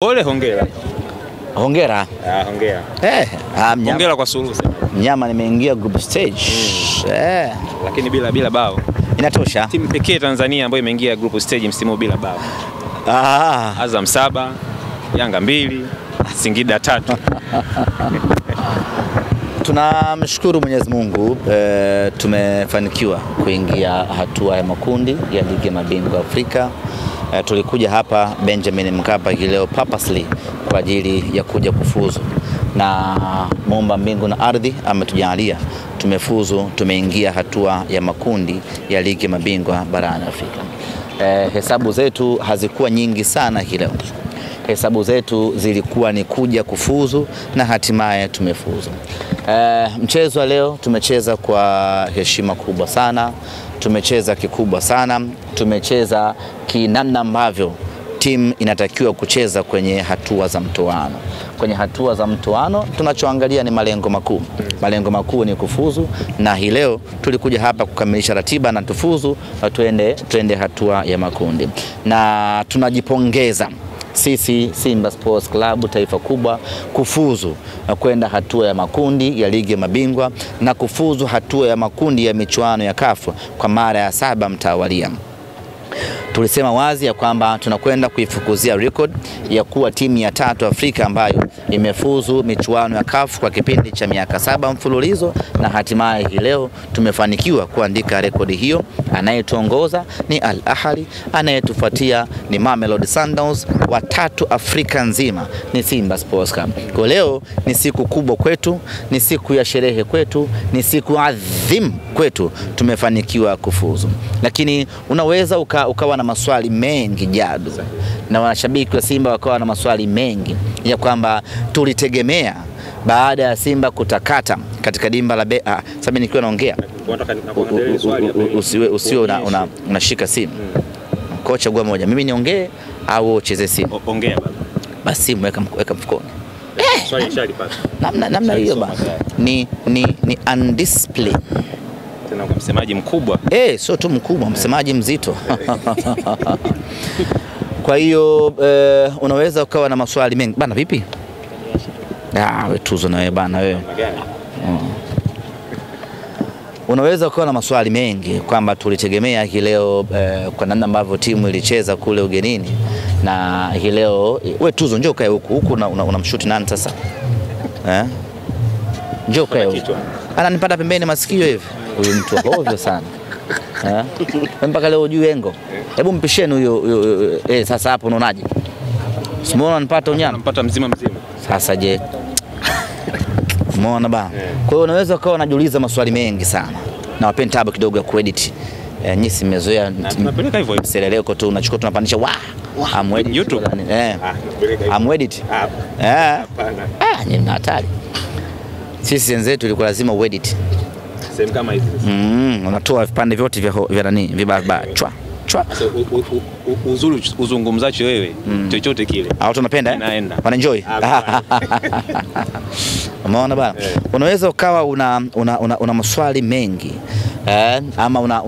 Ole, hongera. Hongera. Hongera. Hongera kwa suluhu. Mnyama nimeingia group stage. Lakini bila bao. Inatosha. Timu pekee Tanzania ambayo imeingia group stage msimu bila bao. Azam 7, Yanga 2, Singida 3. Tunamshukuru Mwenyezi Mungu, tumefanikiwa kuingia hatua ya makundi ya ligi ya mabingwa Afrika. Tulikuja hapa Benjamin Mkapa leo purposely kwa ajili ya kuja kufuzu, na Muumba mbingu na ardhi ametujalia tumefuzu, tumeingia hatua ya makundi ya ligi ya mabingwa barani Afrika. Hesabu zetu hazikuwa nyingi sana leo. Hesabu zetu zilikuwa ni kuja kufuzu na hatimaye tumefuzu. Mchezo wa leo tumecheza kwa heshima kubwa sana, tumecheza kikubwa sana, tumecheza kinamna ambavyo timu inatakiwa kucheza kwenye hatua za mtoano. Kwenye hatua za mtoano tunachoangalia ni malengo makuu. Malengo makuu ni kufuzu, na hii leo tulikuja hapa kukamilisha ratiba na tufuzu, tuende hatua ya makundi. Na tunajipongeza sisi Simba Sports Club, taifa kubwa, kufuzu na kwenda hatua ya makundi ya ligi ya mabingwa na kufuzu hatua ya makundi ya michuano ya CAF kwa mara ya 7 mtawalia. Tulisema wazi ya kwamba tunakwenda kuifukuzia record ya kuwa timu ya 3 Afrika ambayo imefuzu michuano ya CAF kwa kipindi cha miaka 7 mfululizo, na hatimaye hii leo tumefanikiwa kuandika rekodi hiyo. Anayetuongoza ni Al Ahly, anayetufuatia ni Mamelodi Sundowns, wa 3 Afrika nzima ni Simba Sports Club. Kwa leo ni siku kubwa kwetu, ni siku ya sherehe kwetu, ni siku adhim kwetu, tumefanikiwa kufuzu. Lakini unaweza ukawa na maswali mengi Jadu, na wanashabiki wa Simba wakawa na maswali mengi ya kwamba tulitegemea baada ya Simba katika dimba la sababu nikiwa naongea usiwe unashika simu. Kocha gua moja, mimi niongee au ucheze simu? Ongea baba. Basi simu weka mfukoni. Swali shali pale. Namna hiyo bana. Ni undisciplined. Tena kwa msemaji mkubwa. Sio tu mkubwa, msemaji mzito. Kwa hiyo unaweza ukawa na maswali mengi. Bana vipi? Wewe tuzo na wewe bana wewe. Unaweza ukawa na maswali mengi kwamba tulitegemea hii leo kwa namna ambavyo timu ilicheza kule ugenini, na hii leo wewe tuzo njoo kae huku unamshuti nani sasa? Njoo kae huku. Ananipata pembeni masikio hivi. Huyu mtu ovyo sana. Mpaka leo hujui engo. Hebu mpisheni huyo sasa hapo unaonaje? Simona anapata unyama. Anampata mzima. Sasa je. Umeona bana. Kwa hiyo unaweza ukawa unajiuliza maswali mengi sana. Na wapeni tabu kidogo ya kuedit. Nyinyi mmezoea tunapeleka hivyo seleleko tu, unachukua tunapandisha amwedit YouTube. Amwedit. Hapana. Ni hatari. Sisi wenzetu ilikuwa lazima uedit. Same kama hizi. Unatoa vipande vyote vya nani vibaba chwa. Uzuri uzungumzacho wewe chochote kile. Au tunapenda wana enjoy. Umeona bana? Unaweza ukawa una maswali mengi. Ama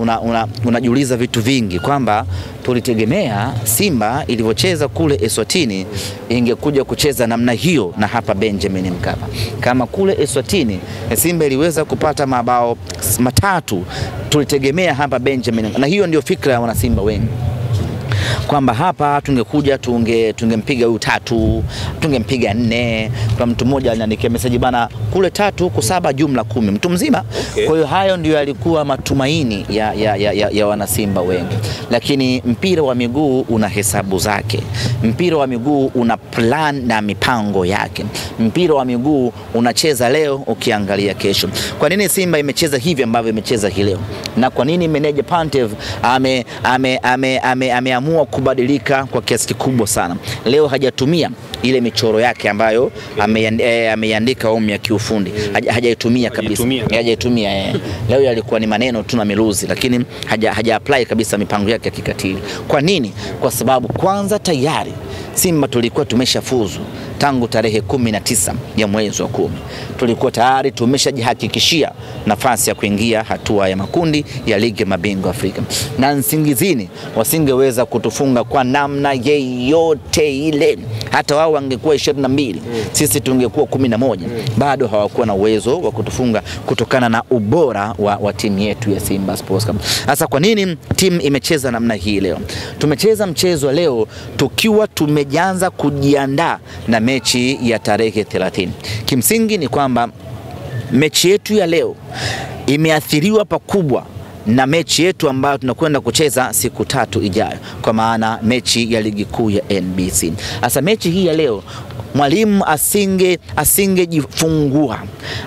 unajiuliza vitu vingi kwamba tulitegemea Simba ilivyocheza kule Eswatini ingekuja kucheza namna hiyo na hapa Benjamin Mkapa. Kama kule Eswatini Simba iliweza kupata mabao 3, tulitegemea hapa Benjamin, na hiyo ndio fikra ya wana Simba wengi, kwamba hapa tungekuja tungempiga huyu 3, tungempiga 4. Kwa mtu mmoja aliniandikia message bana, kule 3 huko 7 jumla 10 mtu mzima. Kwa hiyo hayo ndio yalikuwa matumaini ya wana Simba wengi. Lakini mpira wa miguu una hesabu zake. Mpira wa miguu una plan na mipango yake. Mpira wa miguu unacheza leo ukiangalia kesho. Kwa nini Simba imecheza hivi ambavyo imecheza hii leo? Na kwa nini manager Pantev ameamua kubadilika kwa kiasi kikubwa sana? Leo hajatumia ile michoro yake ambayo ameiandika ya kiufundi. Hajaitumia kabisa. Hajaitumia. Leo yalikuwa ni maneno tu na miluzi, lakini haja apply kabisa mipango yake ya kikatili. Kwa nini? Kwa sababu kwanza tayari Simba tulikuwa tumeshafuzu tangu tarehe 19 ya mwezi wa 10. Tulikuwa tayari tumeshajihakikishia nafasi ya kuingia hatua ya makundi ya ligi ya mabingwa Afrika. Na Nsingizini wasingeweza kutufunga kwa namna yeyote ile. Hata wao wangekuwa 22, sisi tungekuwa 11. Bado hawakuwa na uwezo wa kutufunga kutokana na ubora wa timu yetu ya Simba Sports Club. Sasa kwa nini timu imecheza namna hii leo? Tumecheza mchezo leo tukiwa tumeanza kujiandaa na mechi ya tarehe 30. Kimsingi ni kwamba mechi yetu ya leo imeathiriwa pakubwa na mechi yetu ambayo tunakwenda kucheza siku 3 ijayo, kwa mechi ya ligi kuu ya NBC. Sasa mechi hii ya leo mwalimu asingejifungua,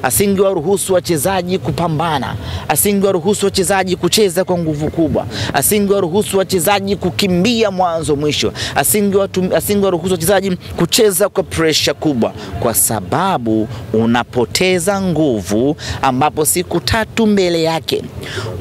asingewaruhusu wachezaji kupambana, asingewaruhusu wachezaji kucheza kwa nguvu kubwa, asingewaruhusu wachezaji kukimbia mwanzo mwisho, asingewaruhusu wachezaji kucheza kwa pressure kubwa, kwa sababu unapoteza nguvu ambapo siku 3 mbele yake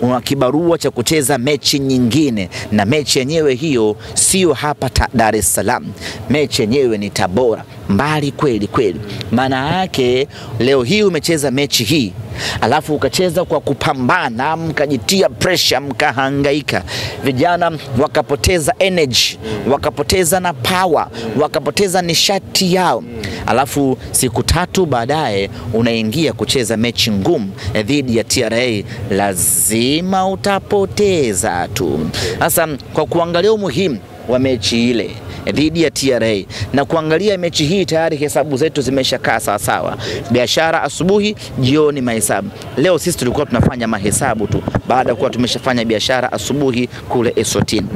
una kibarua cha kucheza mechi nyingine, na mechi yenyewe hiyo sio hapa Dar es Salaam. Mechi yenyewe ni Tabora, mbali kweli kweli. Maana yake leo hii umecheza mechi hii, alafu ukacheza kwa kupambana, mkajitia pressure, mkahangaika, vijana wakapoteza energy, wakapoteza na power, wakapoteza nishati yao, alafu siku 3 baadaye unaingia kucheza mechi ngumu dhidi ya TRA, lazima utapoteza tu. Sasa kwa kuangalia umuhimu wa mechi ile dhidi ya TRA na kuangalia mechi hii, tayari hesabu zetu zimeshakaa sawa sawa. Biashara asubuhi, jioni mahesabu. Leo sisi tulikuwa tunafanya mahesabu tu baada ya kuwa tumeshafanya biashara asubuhi kule Eswatini.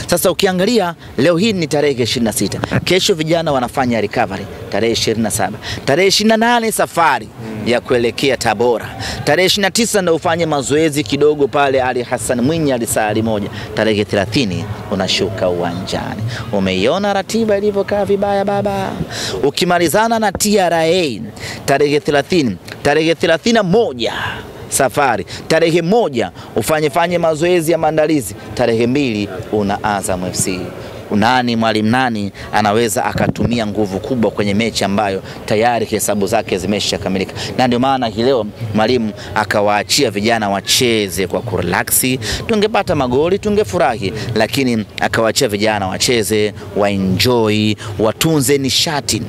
Sasa ukiangalia leo hii ni tarehe 26. Kesho vijana wanafanya recovery tarehe 27. Tarehe 28 safari ya kuelekea Tabora. Tarehe 29 ndio ufanye mazoezi kidogo pale Ali Hassan Mwinyi alisali moja. Tarehe 30 unashuka uwanjani. Umeiona ratiba ilivyokaa vibaya baba. Ukimalizana na TRA tarehe 30, tarehe 31 safari, tarehe 1 ufanye mazoezi ya maandalizi, tarehe 2 una Azam FC. Mwalimu nani anaweza akatumia nguvu kubwa kwenye mechi ambayo tayari hesabu zake zimeshakamilika? Na ndio maana hii leo mwalimu akawaachia vijana wacheze kwa kurelaxi. Tungepata magoli tungefurahi, lakini akawaachia vijana wacheze, waenjoy, watunze nishati,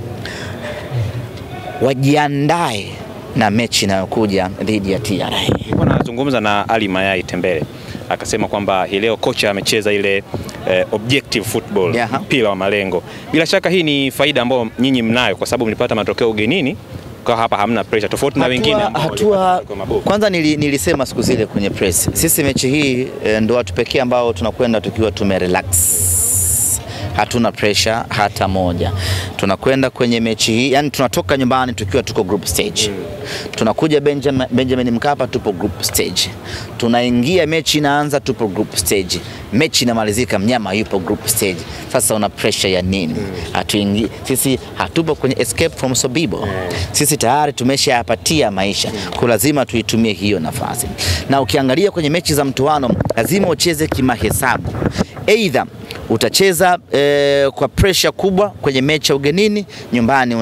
wajiandae na mechi inayokuja dhidi ya TRA. Nilikuwa nazungumza na Ali Mayai Tembele, akasema kwamba hii leo kocha amecheza ile objective football, mpira wa malengo. Bila shaka hii ni faida ambayo nyinyi mnayo, kwa sababu mlipata matokeo ugenini, kwa hapa hamna pressure tofauti na wengine ambao kwanza nilisema siku zile kwenye press, sisi mechi hii ndio watu pekee ambao tunakwenda tukiwa tumerelax, hatuna pressure hata moja. Tunakwenda kwenye mechi hii, yani tunatoka nyumbani tukiwa tuko group stage. Tunakuja Benjamin Mkapa tupo group stage. Tunaingia mechi inaanza tupo group stage. Mechi inamalizika mnyama yupo group stage. Sasa una pressure ya nini? Hatuingi, sisi hatupo kwenye escape from Sobibo. Sisi tayari tumeshayapatia maisha. Kwa lazima tuitumie hiyo nafasi. Na ukiangalia kwenye mechi za mtoano lazima ucheze kimahesabu. Either utacheza kwa pressure kubwa kwenye mechi ya ugenini, nyumbani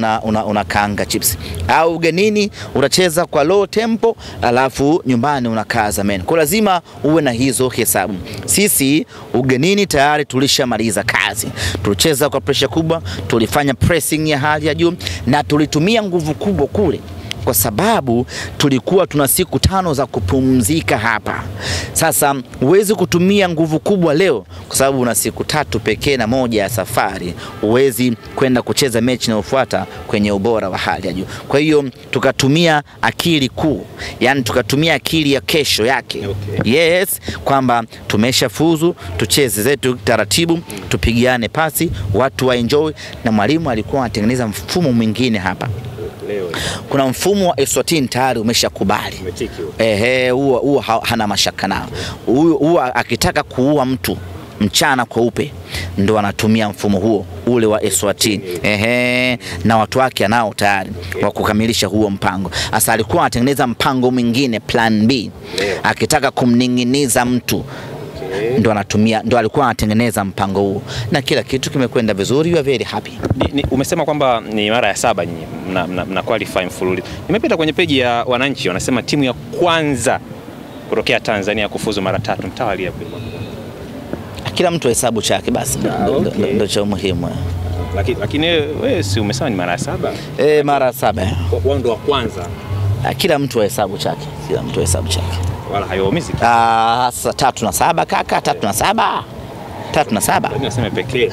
unakaanga chips, au ugenini utacheza kwa low tempo alafu nyumbani unakaza men. Kwa lazima uwe na hizo hesabu. Sisi ugenini tayari tulishamaliza kazi, tulicheza kwa pressure kubwa, tulifanya pressing ya hali ya juu na tulitumia nguvu kubwa kule, kwa sababu tulikuwa tuna siku 5 za kupumzika hapa. Sasa uwezi kutumia nguvu kubwa leo kwa sababu una siku 3 pekee na 1 ya safari. Uwezi kwenda kucheza mechi inayofuata kwenye ubora wa hali ya juu. Kwa hiyo tukatumia akili kuu, yani tukatumia akili ya kesho yake. Yes, kwamba tumeshafuzu, tucheze zetu taratibu, tupigiane pasi, watu wa enjoy. Na mwalimu alikuwa anatengeneza mfumo mwingine hapa. Kuna mfumo wa Eswatini tayari umeshakubali. Huo hana mashaka nao. Huo akitaka kuua mtu mchana kweupe ndo anatumia mfumo huo ule wa Eswatini. Na watu wake anao tayari wa kukamilisha huo mpango. Sasa alikuwa anatengeneza mpango mwingine, plan B. Akitaka kumninginiza mtu ndo alikuwa anatengeneza mpango huu, na kila kitu kimekwenda vizuri. You are very happy. Umesema kwamba ni mara ya 7 nyinyi mna qualify mfululizo. Nimepita kwenye peji ya Wananchi wanasema timu ya kwanza kutokea Tanzania kufuzu mara 3. Mtawalia kwa kila mtu hesabu chake basi, ndo cha muhimu. Lakini wewe si umesema ni mara ya 7? Mara 7. Wao ndo wa kwanza. Kila mtu hesabu chake, Wala hayaumizi. Sasa 3 na 7 kaka, 3 na 7. 3 na 7. Mimi nasema pekee.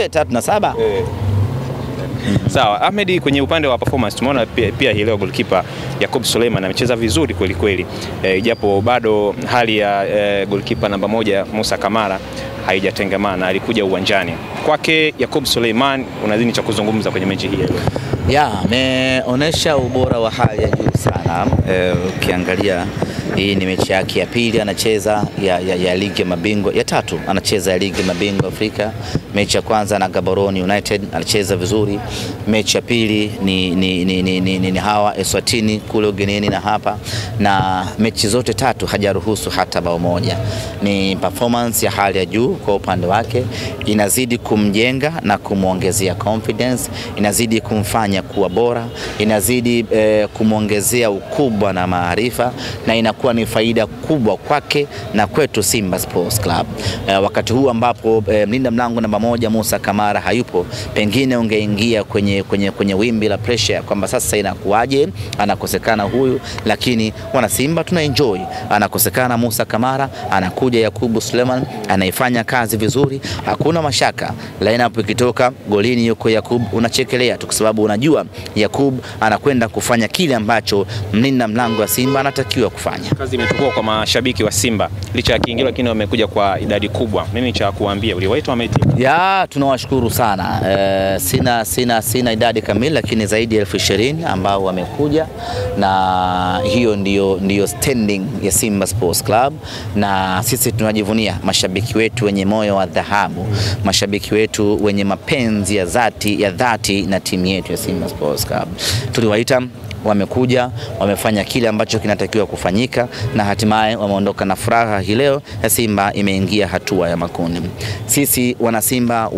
3 na 7. Sawa, Ahmed, kwenye upande wa performance tumeona pia hii leo goalkeeper Yakub Suleiman amecheza vizuri kweli kweli. Japo bado hali ya goalkeeper namba 1 Musa Kamara haijatengemana, alikuja uwanjani. Kwake Yakub Suleiman unadhani cha kuzungumza kwenye mechi hii leo? Ameonyesha ubora wa hali ya juu sana. Ukiangalia hii ni mechi yake ya pili anacheza ya ligi ya mabingwa, ya 3 anacheza ya ligi ya mabingwa Afrika. Mechi ya kwanza na Gaborone United alicheza vizuri. Mechi ya pili ni hawa Eswatini kule ugenini na hapa, na mechi zote 3 hajaruhusu hata bao moja. Ni performance ya hali ya juu kwa upande wake, inazidi kumjenga na kumuongezea confidence, inazidi kumfanya kuwa bora, inazidi kumuongezea ukubwa na maarifa, na inakuwa ni faida kubwa kwake na kwetu Simba Sports Club. Wakati huu ambapo mlinda mlango namba 1 Musa Kamara hayupo, pengine ungeingia kwenye wimbi la pressure kwamba sasa inakuaje, anakosekana huyu, lakini wana Simba tuna enjoy. Anakosekana Musa Kamara, anakuja Yakub Suleiman, anaifanya kazi vizuri, hakuna mashaka. Lineup ikitoka golini yuko Yakub, unachekelea tu kwa sababu unajua Yakub anakwenda kufanya kile ambacho mlinda mlango wa Simba anatakiwa kufanya. Kazi imetukua kwa mashabiki wa Simba licha ya kiingilio, lakini wamekuja kwa idadi kubwa. Mimi cha kuambia uliwaita wameti. Tunawashukuru sana. Sina idadi kamili, lakini zaidi ya 20,000 ambao wamekuja, na hiyo ndio standing ya Simba Sports Club, na sisi tunajivunia mashabiki wetu wenye moyo wa dhahabu, mashabiki wetu wenye mapenzi ya dhati na timu yetu ya Simba Sports Club. Tuliwaita, wamekuja, wamefanya kile ambacho kinatakiwa kufanyika, na hatimaye wameondoka na furaha. Hii leo ya Simba imeingia hatua ya makundi. Sisi wana Simba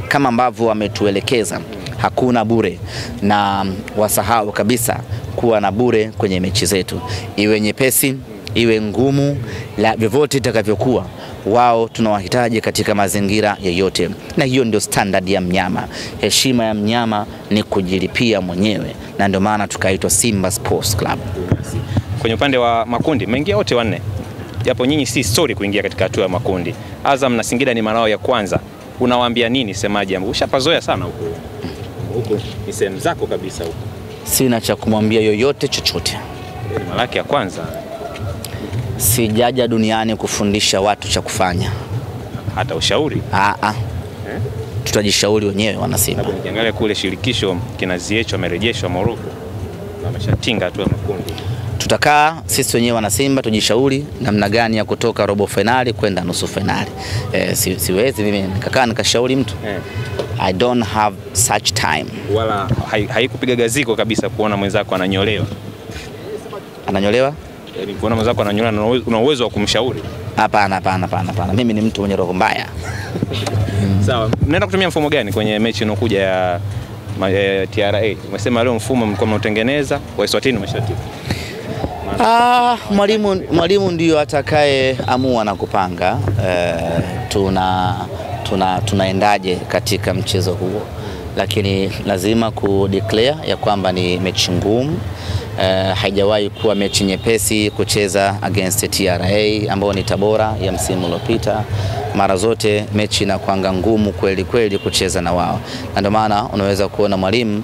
kama ambavyo wametuelekeza, hakuna bure, na wasahau kabisa kuwa na bure kwenye mechi zetu, iwe nyepesi iwe ngumu, la vyovyote itakavyokuwa, wao tunawahitaji katika mazingira yoyote, na hiyo ndio standard ya mnyama. Heshima ya mnyama ni kujilipia mwenyewe, na ndio maana tukaitwa Simba Sports Club. Kwenye upande wa makundi mmeingia wote 4, japo nyinyi si story kuingia katika hatua ya makundi. Azam na Singida ni marao ya kwanza, unawaambia nini semaji ambao ushapazoea sana huko ni sehemu zako kabisa huko? Sina cha kumwambia yoyote chochote, ni mara yake ya kwanza. Sijaja duniani kufundisha watu cha kufanya, hata ushauri. Tutajishauri wenyewe wana Simba. Nikiangalia kule shirikisho kina Ziyech amerejeshwa Morocco na ameshatinga tu makundi. Tutakaa sisi wenyewe wana Simba tujishauri namna gani ya kutoka robo finali kwenda nusu finali. Siwezi mimi nikakaa nikashauri mtu. I don't have such time. Wala haikupiga gaziko kabisa kuona mwenzako ananyolewa. Ananyolewa? Yaani kuona mwenzako ananyolewa una uwezo wa kumshauri? Hapana. Mimi ni mtu mwenye roho mbaya. Sawa. Mnaenda kutumia mfumo gani kwenye mechi inokuja ya TRA? Umesema leo mfumo mlikuwa mnatengeneza, wa Eswatini umeshatibu. Mwalimu ndio atakaye amua na kupanga tunaendaje katika mchezo huo, lakini lazima kudeclare ya kwamba ni mechi ngumu. Haijawahi kuwa mechi nyepesi kucheza against TRA ambao ni Tabora ya msimu uliopita. Mara zote mechi inakuanga ngumu kweli kucheza na wao, na ndio maana unaweza kuona mwalimu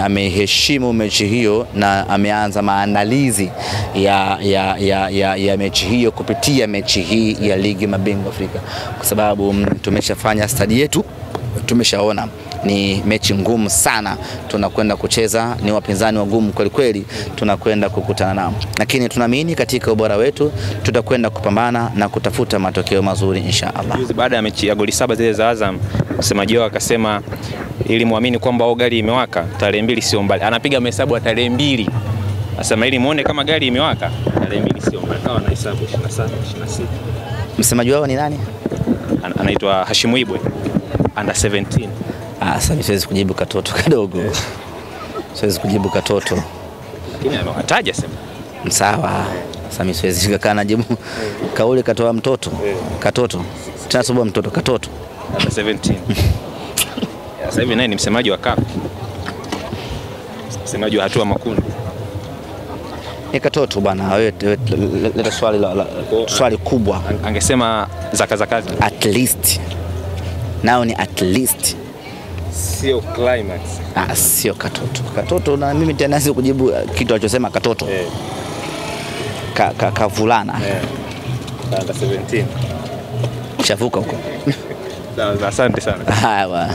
ameheshimu mechi hiyo na ameanza maandalizi ya mechi hiyo kupitia mechi hii ya ligi mabingwa Afrika, kwa sababu tumeshafanya study yetu, tumeshaona ni mechi ngumu sana tunakwenda kucheza, ni wapinzani wagumu kweli tunakwenda kukutana nao, lakini tunaamini katika ubora wetu tutakwenda kupambana na kutafuta matokeo mazuri inshallah. Baada ya mechi ya goli 7 zile za Azam, msemaji wao akasema ili muamini kwamba gari imewaka, tarehe 2 sio mbali. Anapiga mahesabu ya tarehe 2 Asema ili muone kama gari imewaka. Tarehe 2 sio mkao na hesabu 27 26. Msemaji wao ni nani? Anaitwa Hashimu Ibwe, under 17. Sasa siwezi kujibu katoto kadogo. Siwezi kujibu katoto. Lakini amewataja sema. Sawa. Sasa mimi siwezi kukaa najibu. Kauli katoa mtoto. Katoto. Tena sababu mtoto katoto. Under 17. Sasa hivi naye ni msemaji wa CAF. Msemaji wa hatua makundi. Ni katoto bwana, wewe leta swali kubwa. Angesema zakazi. At least. Nao ni at least. Sio climax. Sio katoto. Katoto na mimi tena siwezi kujibu kitu alichosema katoto. Kavulana. Under 17. Shavuka huko. Asante sana. Haya.